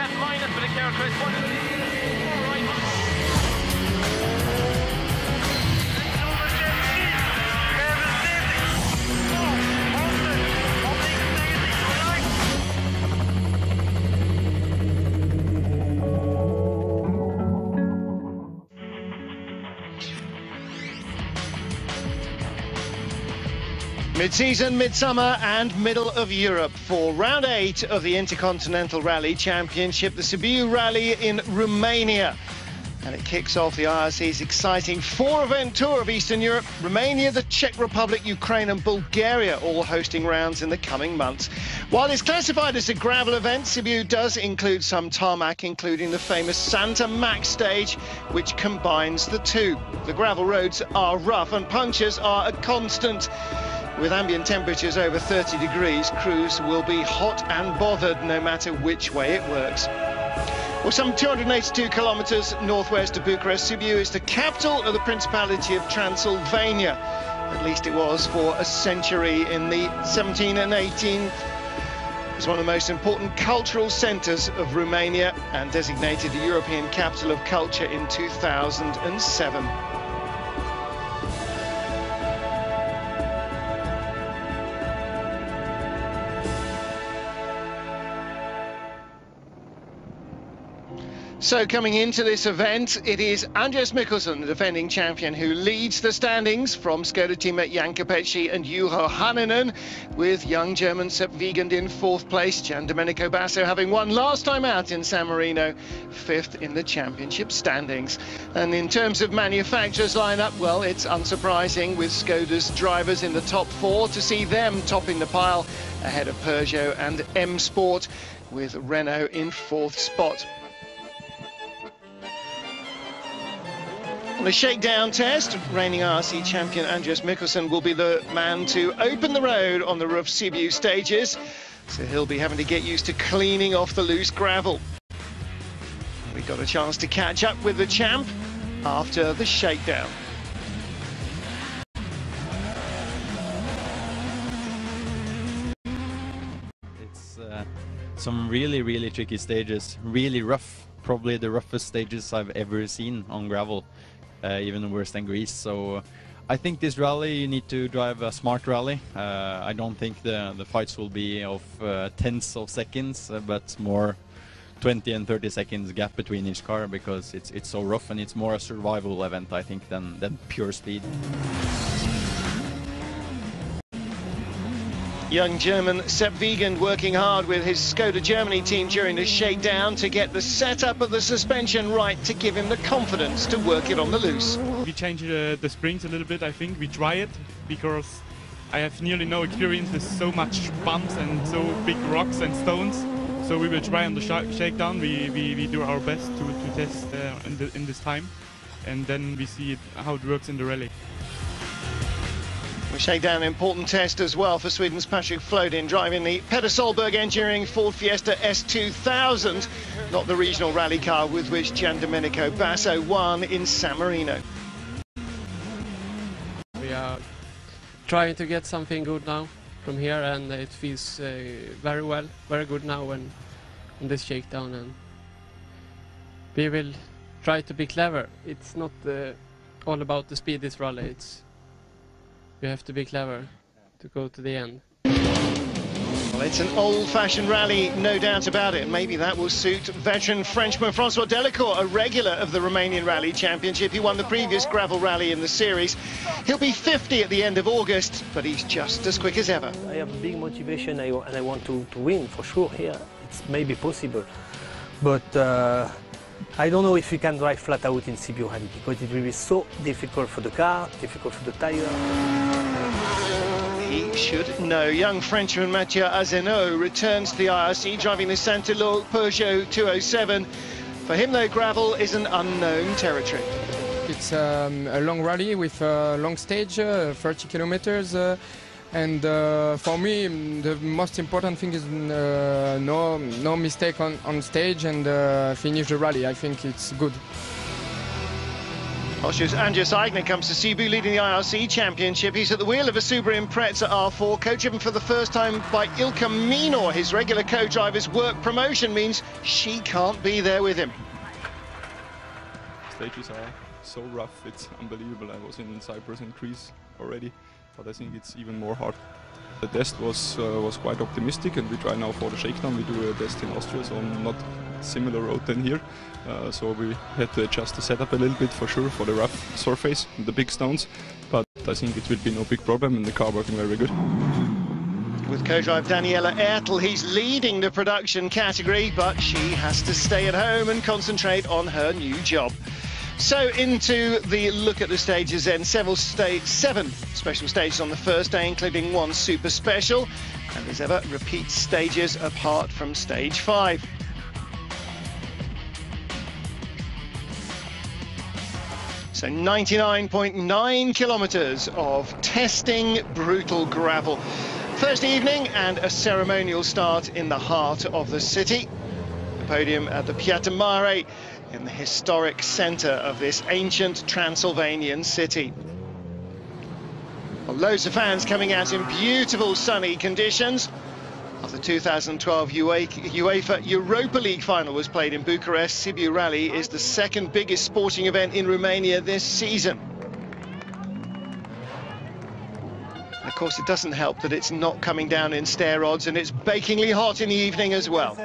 left minus for the characteristic. All right. Mid-season, midsummer and middle of Europe for round 8 of the Intercontinental Rally Championship, the Sibiu Rally in Romania. And it kicks off the IRC's exciting 4-event tour of Eastern Europe. Romania, the Czech Republic, Ukraine and Bulgaria all hosting rounds in the coming months. While it's classified as a gravel event, Sibiu does include some tarmac, including the famous Santa Max stage, which combines the two. The gravel roads are rough and punctures are a constant. With ambient temperatures over 30 degrees, crews will be hot and bothered no matter which way it works. Well, some 282 kilometres northwest of Bucharest, Sibiu is the capital of the Principality of Transylvania. At least it was for a century in the 17th and 18th. It's one of the most important cultural centres of Romania and designated the European Capital of Culture in 2007. So coming into this event, it is Anders Mikkelsen, the defending champion, who leads the standings from Skoda teammate Jan Capecci and Juho Hanninen, with young German Sepp Wiegand in 4th place, Gian Domenico Basso having won last time out in San Marino, 5th in the championship standings. And in terms of manufacturers lineup, well, it's unsurprising with Skoda's drivers in the top 4 to see them topping the pile ahead of Peugeot and M Sport, with Renault in 4th spot. On the shakedown test, reigning IRC champion Anders Mikkelsen will be the man to open the road on the rough Sibiu stages, so he'll be having to get used to cleaning off the loose gravel. We got a chance to catch up with the champ after the shakedown. It's some really tricky stages, really rough, probably the roughest stages I've ever seen on gravel. Even worse than Greece. So I think this rally, you need to drive a smart rally. I don't think the fights will be of tenths of seconds, but more 20 and 30 seconds gap between each car, because it's so rough, and it's more a survival event, I think, than pure speed. Young German Sepp Wiegand working hard with his Skoda Germany team during the shakedown to get the setup of the suspension right to give him the confidence to work it on the loose. We change the springs a little bit, I think. We try it because I have nearly no experience with so much bumps and so big rocks and stones. So we will try on the shakedown. We do our best to test in this time, and then we see how it works in the rally. We shake down an important test as well for Sweden's Patrick Flodin, driving the Petter Solberg Engineering Ford Fiesta S2000, not the regional rally car with which Gian Domenico Basso won in San Marino. We are trying to get something good now from here, and it feels very good now on this shakedown, and we will try to be clever. It's not all about the speed this rally. You have to be clever to go to the end. Well, it's an old-fashioned rally, no doubt about it. Maybe that will suit veteran Frenchman Francois Delacour, a regular of the Romanian Rally Championship. He won the previous gravel rally in the series. He'll be 50 at the end of August, but he's just as quick as ever. I have a big motivation, and I want to win for sure here. It's maybe possible, but I don't know if we can drive flat out in Sibiu Rally, because it will be so difficult for the car, difficult for the tire. He should know. Young Frenchman Mathieu Azeno returns to the IRC, driving the Saint-Elo Peugeot 207. For him, though, gravel is an unknown territory. It's a long rally with a long stage, 30 kilometers. And for me, the most important thing is no mistake on stage, and finish the rally. I think it's good. Austria's Andreas Eigner comes to Sibiu, leading the IRC Championship. He's at the wheel of a Subaru Impreza R4, co-driven for the first time by Ilka Minor. His regular co-driver's work promotion means she can't be there with him. Stages are so rough, it's unbelievable. I was in Cyprus and Greece already, but I think it's even more hard. The test was quite optimistic, and we try now for the shakedown. We do a test in Austria, so not similar road than here. So we had to adjust the setup a little bit for sure for the rough surface and the big stones, but I think it will be no big problem, and the car working very good. With co-drive Daniela Ertl, he's leading the production category, but she has to stay at home and concentrate on her new job. So into the look at the stages then. 7 special stages on the first day, including 1 super special, and as ever repeat stages apart from stage 5. So 99.9 kilometers of testing brutal gravel. First evening and a ceremonial start in the heart of the city. The podium at the Piazza Mare in the historic centre of this ancient Transylvanian city. Well, loads of fans coming out in beautiful sunny conditions. After the 2012 UEFA Europa League final was played in Bucharest, Sibiu Rally is the second biggest sporting event in Romania this season. And of course, it doesn't help that it's not coming down in stair rods, and it's bakingly hot in the evening as well.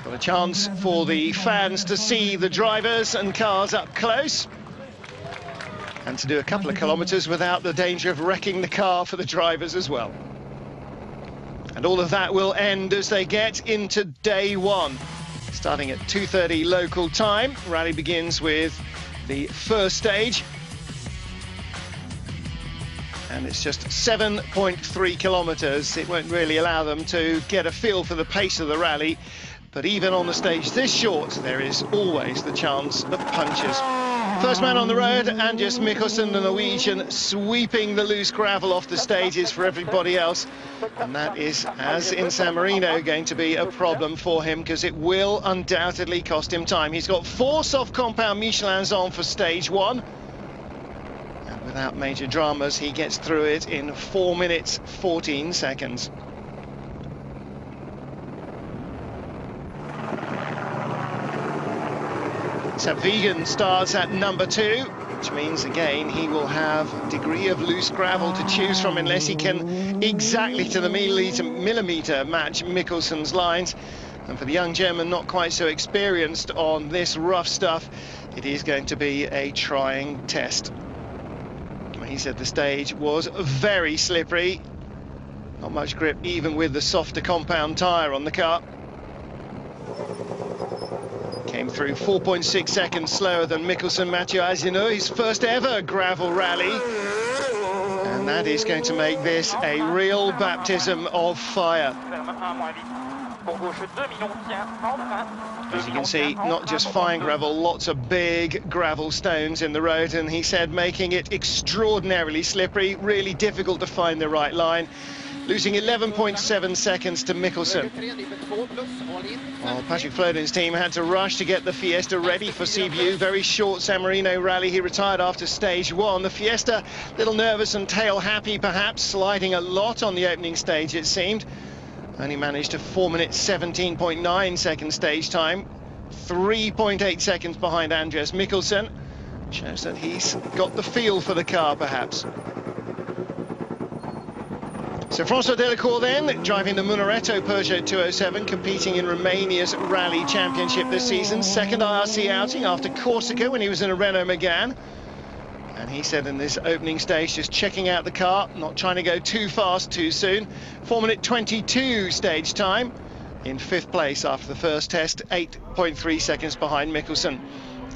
Got a chance for the fans to see the drivers and cars up close, and to do a couple of kilometres without the danger of wrecking the car for the drivers as well. And all of that will end as they get into day 1. Starting at 2:30 local time, rally begins with the first stage. And it's just 7.3 kilometres. It won't really allow them to get a feel for the pace of the rally. But even on the stage this short, there is always the chance of punches. First man on the road, Andreas Mikkelsen, the Norwegian, sweeping the loose gravel off the stages for everybody else. And that is, as in San Marino, going to be a problem for him, because it will undoubtedly cost him time. He's got 4 soft compound Michelins on for stage 1. And without major dramas, he gets through it in 4 minutes, 14 seconds. So Vegan starts at number 2, which means again he will have a degree of loose gravel to choose from unless he can exactly to the millimetre match Mikkelsen's lines. And for the young German, not quite so experienced on this rough stuff, it is going to be a trying test. He said the stage was very slippery, not much grip even with the softer compound tyre on the car. Came through 4.6 seconds slower than Mikkelsen. Mathieu Azineux, his first ever gravel rally. And that is going to make this a real baptism of fire. As you can see, not just fine gravel, lots of big gravel stones in the road, and he said making it extraordinarily slippery, really difficult to find the right line. Losing 11.7 seconds to Mikkelsen. Well, Patrick Flodin's team had to rush to get the Fiesta ready for Sibiu. Very short San Marino rally. He retired after stage 1. The Fiesta, little nervous and tail happy perhaps, sliding a lot on the opening stage it seemed. Only managed a 4 minutes 17.9 second stage time. 3.8 seconds behind Andreas Mikkelsen. Shows that he's got the feel for the car perhaps. So François Delacour then, driving the Munaretto Peugeot 207, competing in Romania's Rally Championship this season. Second IRC outing after Corsica when he was in a Renault Megane. And he said in this opening stage, just checking out the car, not trying to go too fast too soon. 4 minute 22 stage time. In 5th place after the first test, 8.3 seconds behind Mikkelsen.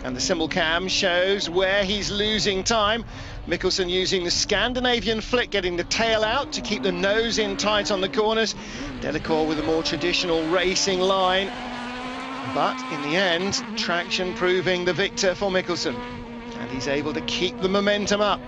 And the symbol cam shows where he's losing time. Mikkelsen using the Scandinavian flick, getting the tail out to keep the nose in tight on the corners. Delacour with a more traditional racing line. But in the end, traction proving the victor for Mikkelsen. And he's able to keep the momentum up.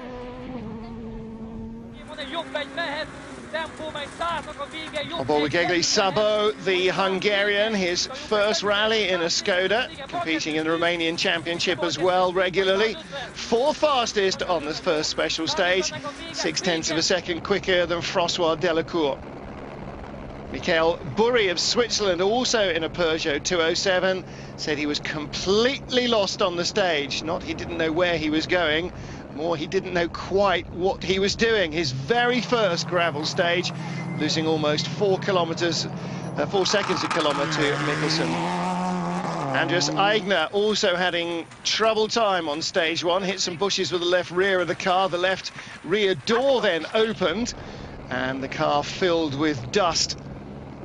On board with Sabo, the Hungarian, his first rally in a Skoda, competing in the Romanian Championship as well regularly. Fourth fastest on the first special stage, 0.6 of a second quicker than François Delacour. Michael Burri of Switzerland, also in a Peugeot 207, said he was completely lost on the stage. Not he didn't know where he was going, more he didn't know quite what he was doing. His very first gravel stage, losing almost 4 seconds a kilometre to Mikkelsen. Andreas Aigner also having trouble time on stage one, hit some bushes with the left rear of the car. The left rear door then opened and the car filled with dust.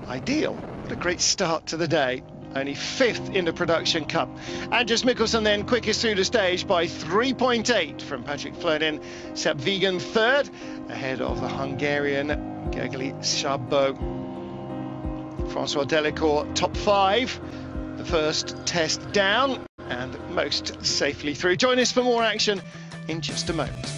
Ideal, but a great start to the day. Only 5th in the Production Cup. Andreas Mikkelsen then quickest through the stage by 3.8 from Patrick Flodin. Sepp Wiegand 3rd, ahead of the Hungarian Gergely Sabo. François Delacour top 5, the first test down and most safely through. Join us for more action in just a moment.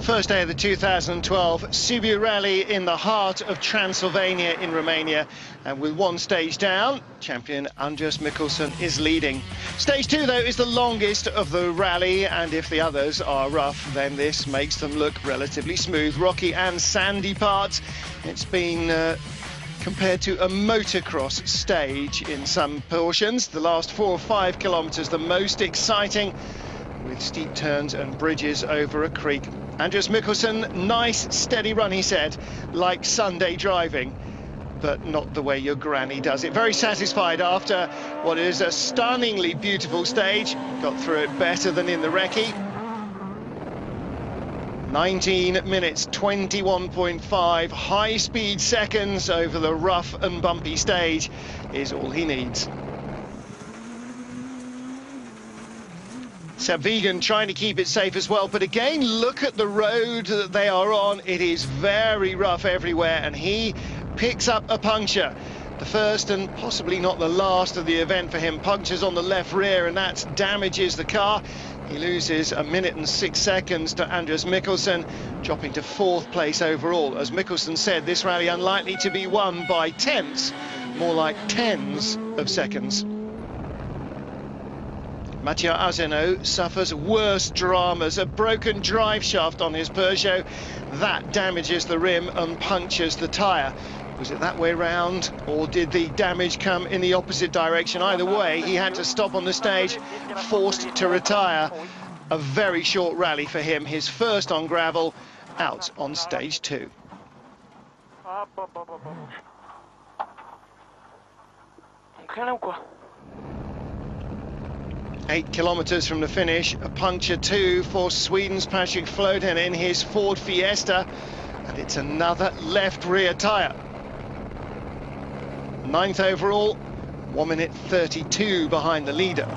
First day of the 2012 Sibiu Rally in the heart of Transylvania in Romania, and with one stage down, champion Andreas Mikkelsen is leading. Stage 2 though is the longest of the rally, and if the others are rough then this makes them look relatively smooth. Rocky and sandy parts. It's been compared to a motocross stage in some portions. The last 4 or 5 kilometres the most exciting, with steep turns and bridges over a creek. Andreas Mikkelsen, nice steady run, he said, like Sunday driving, but not the way your granny does it. Very satisfied after what is a stunningly beautiful stage. Got through it better than in the recce. 19 minutes, 21.5 high-speed seconds over the rough and bumpy stage is all he needs. Sepp Wiegand trying to keep it safe as well, but again, look at the road that they are on. It is very rough everywhere, and he picks up a puncture. The first and possibly not the last of the event for him. Punctures on the left rear, and that damages the car. He loses 1 minute and 6 seconds to Andreas Mikkelsen, dropping to 4th place overall. As Mikkelsen said, this rally unlikely to be won by tenths, more like tens of seconds. Mathieu Azeno suffers worse dramas. A broken drive shaft on his Peugeot. That damages the rim and punctures the tyre. Was it that way round, or did the damage come in the opposite direction? Either way, he had to stop on the stage, forced to retire. A very short rally for him, his first on gravel, out on stage 2. 8 kilometres from the finish, a puncture too for Sweden's Patrick Flodin in his Ford Fiesta, and it's another left rear tyre. 9th overall, 1 minute 32 behind the leader.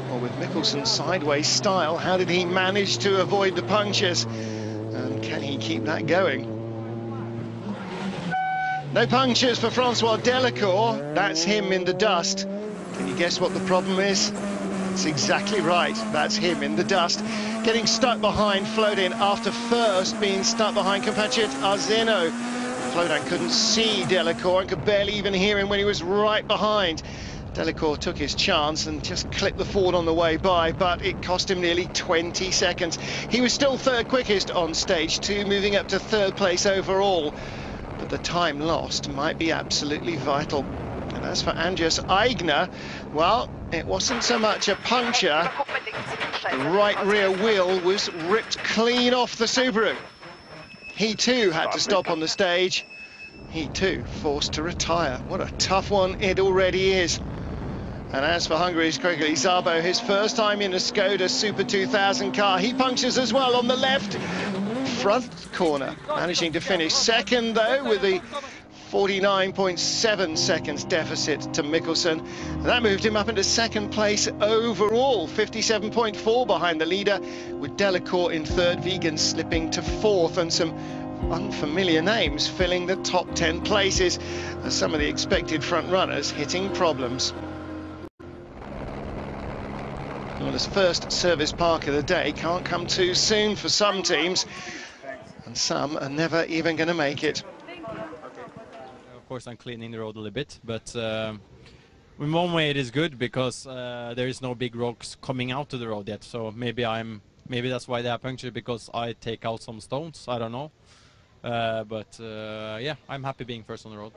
Well, with Mikkelsen's sideways style, how did he manage to avoid the punctures? And can he keep that going? No punctures for François Delacour. That's him in the dust. Can you guess what the problem is? That's exactly right. That's him in the dust. Getting stuck behind Flodin after first being stuck behind compatriot Azeno. Flodin couldn't see Delacour and could barely even hear him when he was right behind. Delacour took his chance and just clipped the Ford on the way by, but it cost him nearly 20 seconds. He was still 3rd quickest on stage 2, moving up to 3rd place overall. But the time lost might be absolutely vital. And as for Andreas Aigner, well, it wasn't so much a puncture. The right rear wheel was ripped clean off the Subaru. He too had to stop on the stage. He too forced to retire. What a tough one it already is. And as for Hungary's Gergely Sabo, his first time in a Skoda Super 2000 car, he punctures as well on the left front corner, managing to finish 2nd though with the 49.7 seconds deficit to Mikkelsen. That moved him up into second place overall, 57.4 behind the leader, with Delacour in third, Wiegand slipping to fourth, and some unfamiliar names filling the top 10 places, as some of the expected front runners hitting problems. Well, this first service park of the day can't come too soon for some teams, and some are never even going to make it. Of course, I'm cleaning the road a little bit, but in one way it is good because there is no big rocks coming out to the road yet. So maybe that's why they are punctured, because I take out some stones. I don't know. Yeah, I'm happy being first on the road.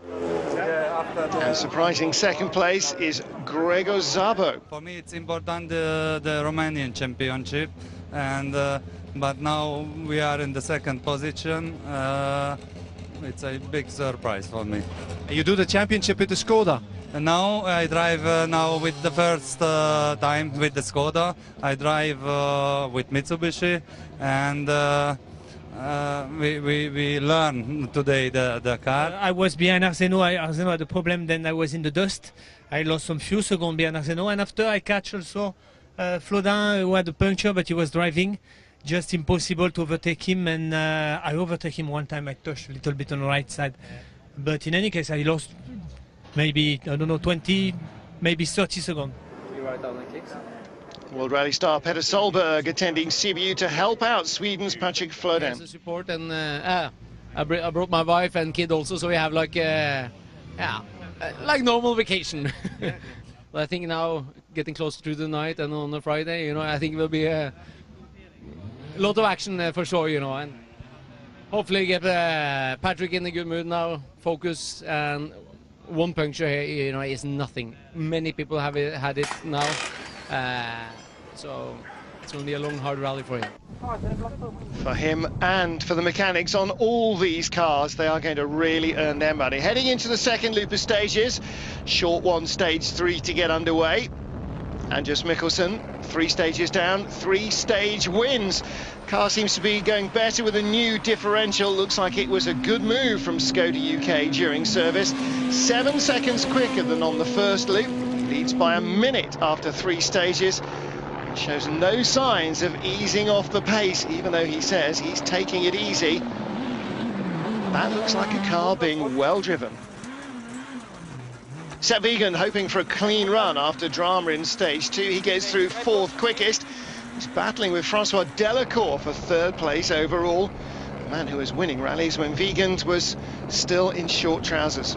And surprising second place is Gregor Szabo. For me, it's important the Romanian championship, and but now we are in the second position. It's a big surprise for me. You do the championship with the Skoda? And now I drive now with the first time with the Skoda. I drive with Mitsubishi, and we learn today the car. I was behind Arseno. Arseno had a problem, then I was in the dust. I lost some few seconds behind Arseno, and after I catch also Flodin, who had a puncture, but he was driving. Just impossible to overtake him, and I overtake him one time. I touched a little bit on the right side, but in any case I lost maybe, I don't know, 20, maybe 30 seconds. You write down the kicks? World Rally star Petter Solberg attending Sibiu to help out Sweden's Patrick Flodin. Yes, support, and I brought my wife and kid also, so we have like like normal vacation. But I think now getting closer to the night and on a Friday, you know, I think it will be a lot of action for sure, you know, and hopefully get Patrick in a good mood now, focus, and one puncture here, you know, is nothing. Many people have had it now, so it's going to be a long, hard rally for him. For him and for the mechanics on all these cars, they are going to really earn their money. Heading into the second loop of stages, short one, stage 3 to get underway. Andreas Mikkelsen, 3 stages down, 3 stage wins. Car seems to be going better with a new differential. Looks like it was a good move from Skoda UK during service. 7 seconds quicker than on the first loop. Leads by a minute after 3 stages. Shows no signs of easing off the pace, even though he says he's taking it easy. That looks like a car being well driven. Sepp Wiegand hoping for a clean run after drama in stage 2. He goes through 4th quickest. He's battling with Francois Delacour for 3rd place overall. The man who was winning rallies when Wiegand was still in short trousers.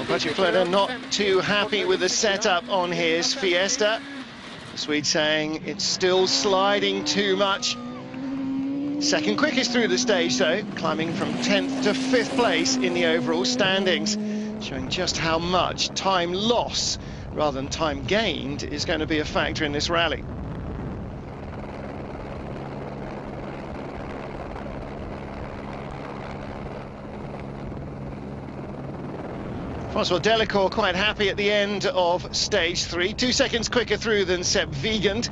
Patrick Flodin not too happy with the setup on his Fiesta. The Swede saying it's still sliding too much. Second quickest through the stage though, climbing from 10th to 5th place in the overall standings, showing just how much time loss rather than time gained is going to be a factor in this rally. Francois Delacour quite happy at the end of stage 3, 2 seconds quicker through than Sepp Wiegand,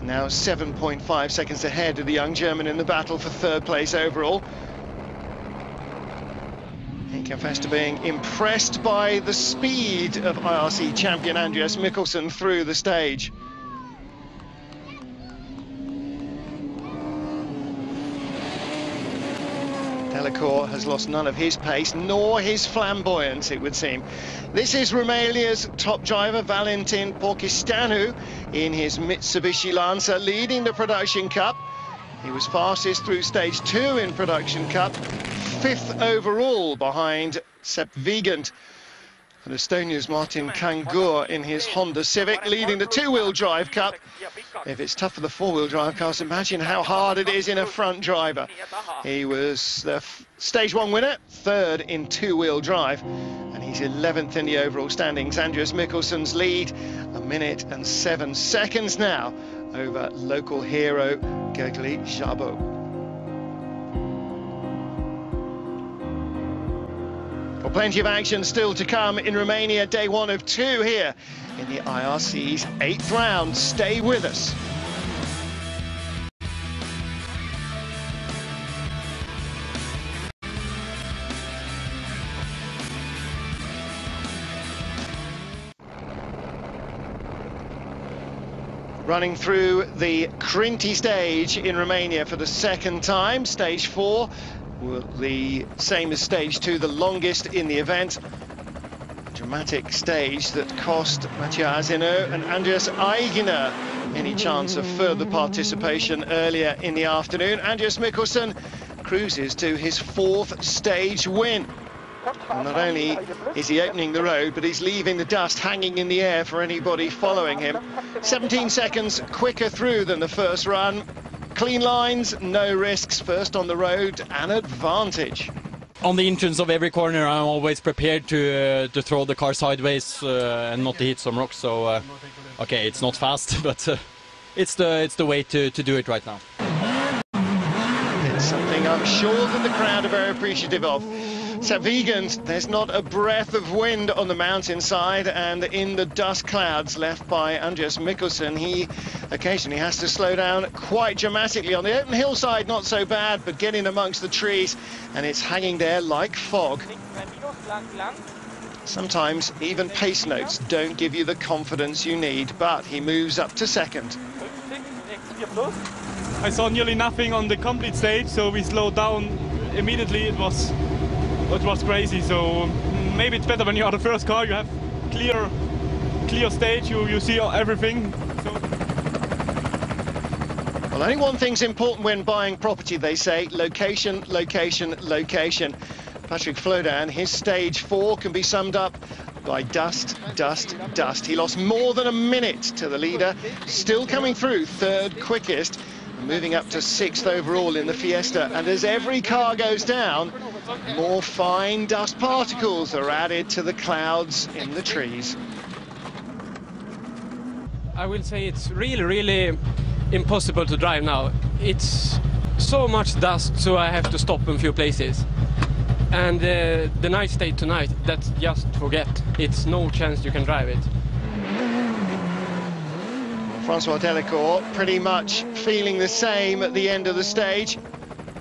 now 7.5 seconds ahead of the young German in the battle for 3rd place overall. He confessed to being impressed by the speed of IRC champion Andreas Mikkelsen through the stage. Delacour has lost none of his pace, nor his flamboyance, it would seem. This is Romania's top driver, Valentin Porchistanu, in his Mitsubishi Lancer, leading the Production Cup. He was fastest through stage 2 in Production Cup, 5th overall behind Sepp Wiegand. And Estonia's Martin Kangur in his Honda Civic, leading the 2-wheel drive cup. If it's tough for the 4-wheel drive cars, imagine how hard it is in a front driver. He was the stage 1 winner, 3rd in 2-wheel drive, and he's 11th in the overall standings. Andreas Mikkelsen's lead, 1 minute and 7 seconds now over local hero Gregor Szabo. Plenty of action still to come in Romania, day 1 of 2 here in the IRC's 8th round. Stay with us. Running through the Crinti stage in Romania for the second time. Stage 4, the same as stage 2, the longest in the event. Dramatic stage that cost Mathieu Azeno and Andreas Aigner any chance of further participation earlier in the afternoon. Andreas Mikkelsen cruises to his 4th stage win. And not only is he opening the road, but he's leaving the dust hanging in the air for anybody following him. 17 seconds quicker through than the first run. Clean lines, no risks, first on the road, an advantage. On the entrance of every corner, I'm always prepared to throw the car sideways and not to hit some rocks. So, okay, it's not fast, but it's the way to do it right now. It's something I'm sure that the crowd are very appreciative of. Sepp Wiegand, there's not a breath of wind on the mountainside, and in the dust clouds left by Andreas Mikkelsen, he occasionally has to slow down quite dramatically. On the open hillside, not so bad, but getting amongst the trees, and it's hanging there like fog. Sometimes even pace notes don't give you the confidence you need, but he moves up to second. I saw nearly nothing on the complete stage, so we slowed down immediately. It was crazy. So maybe it's better when you are the first car. You have clear stage. You see everything. So. Well, only one thing's important when buying property, they say: location, location, location. Patrick Flodin, his stage 4 can be summed up by dust, dust, dust. He lost more than a minute to the leader, still coming through 3rd quickest, moving up to 6th overall in the Fiesta. And as every car goes down, more fine dust particles are added to the clouds in the trees. I will say it's really impossible to drive now. It's so much dust, so I have to stop in a few places. And the night state tonight, that's just forget. It's no chance you can drive it. Francois Delacour pretty much feeling the same at the end of the stage.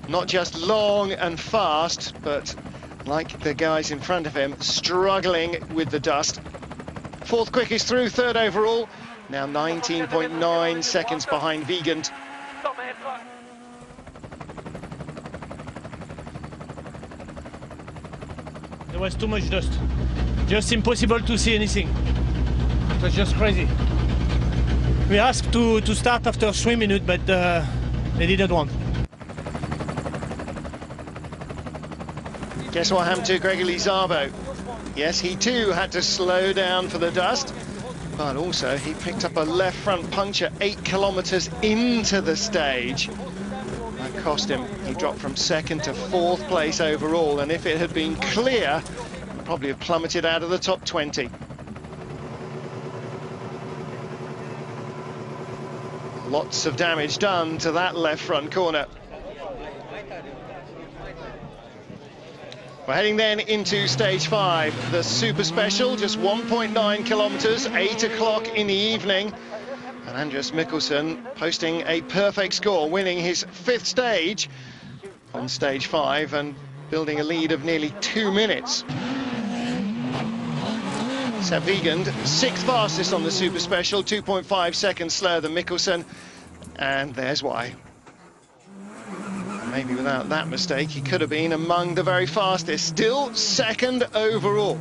Not just long and fast, but like the guys in front of him, struggling with the dust. 4th quickest through, 3rd overall. Now 19.9 seconds behind Wiegand. There was too much dust. Just impossible to see anything. It was just crazy. We asked to start after 3 minutes, but they didn't want. Guess what happened to Gregory Szabo? Yes, he too had to slow down for the dust, but also he picked up a left front puncture 8 kilometers into the stage. That cost him. He dropped from 2nd to 4th place overall, and if it had been clear, he'd probably have plummeted out of the top 20. Lots of damage done to that left front corner. We're heading then into stage 5, the super special, just 1.9 kilometers, 8 o'clock in the evening. And Andreas Mikkelsen posting a perfect score, winning his 5th stage on stage 5 and building a lead of nearly 2 minutes. Sepp Wiegand, 6th fastest on the super special, 2.5 seconds slower than Mikkelsen, and there's why. Maybe without that mistake, he could have been among the very fastest. Still 2nd overall.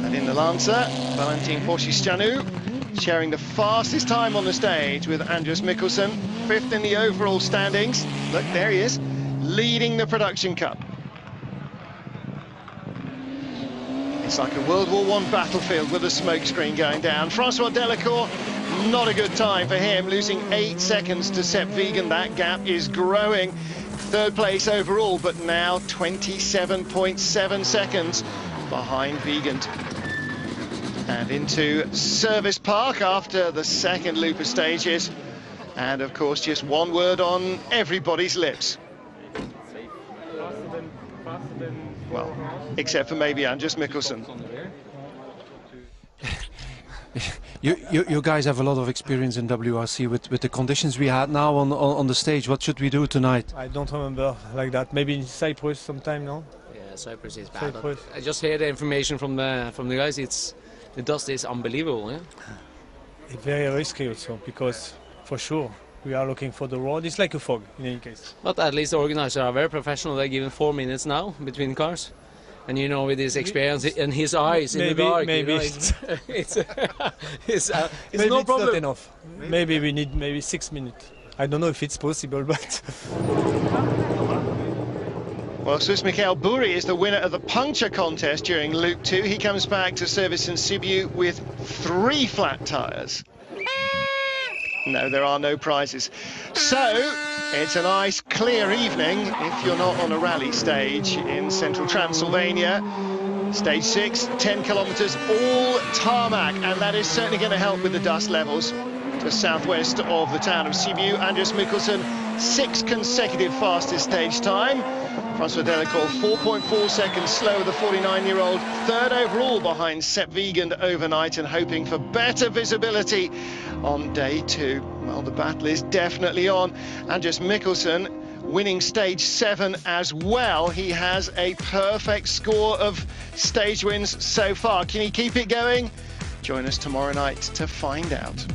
And in the Lancer, Valentin Forcișanu sharing the fastest time on the stage with Andreas Mikkelsen, 5th in the overall standings. Look, there he is, leading the Production Cup. It's like a World War I battlefield with a smoke screen going down. Francois Delacour, not a good time for him, losing 8 seconds to Sepp Wiegand. That gap is growing. 3rd place overall, but now 27.7 seconds behind Wiegand. And into Service Park after the 2nd loop of stages. And of course, just one word on everybody's lips. Well, except for maybe Anders Mikkelsen. You guys have a lot of experience in WRC with the conditions we had now on the stage. What should we do tonight? I don't remember like that. Maybe in Cyprus sometime, no? Yeah, Cyprus is bad. Cyprus. I just heard the information from the guys. The dust is unbelievable. Yeah? It's very risky also, because for sure we are looking for the road. It's like a fog in any case. But at least the organizers are very professional. They're giving 4 minutes now between cars. And you know, with his experience and his eyes in the dark, maybe you know, it's maybe no it's problem. not enough. Maybe we need 6 minutes. I don't know if it's possible, but... Well, Swiss Michael Buri is the winner of the puncture contest during Loop 2. He comes back to service in Sibiu with 3 flat tyres. No, there are no prizes. So, it's a nice, clear evening if you're not on a rally stage in central Transylvania. Stage 6, 10 kilometres, all tarmac, and that is certainly going to help with the dust levels. Just southwest of the town of Sibiu, Anders Mikkelsen, 6th consecutive fastest stage time. Francois Delacour, 4.4 seconds slower, the 49-year-old, 3rd overall behind Sepp Wiegand overnight, and hoping for better visibility on day 2. Well, the battle is definitely on. Anders Mikkelsen winning stage 7 as well. He has a perfect score of stage wins so far. Can he keep it going? Join us tomorrow night to find out.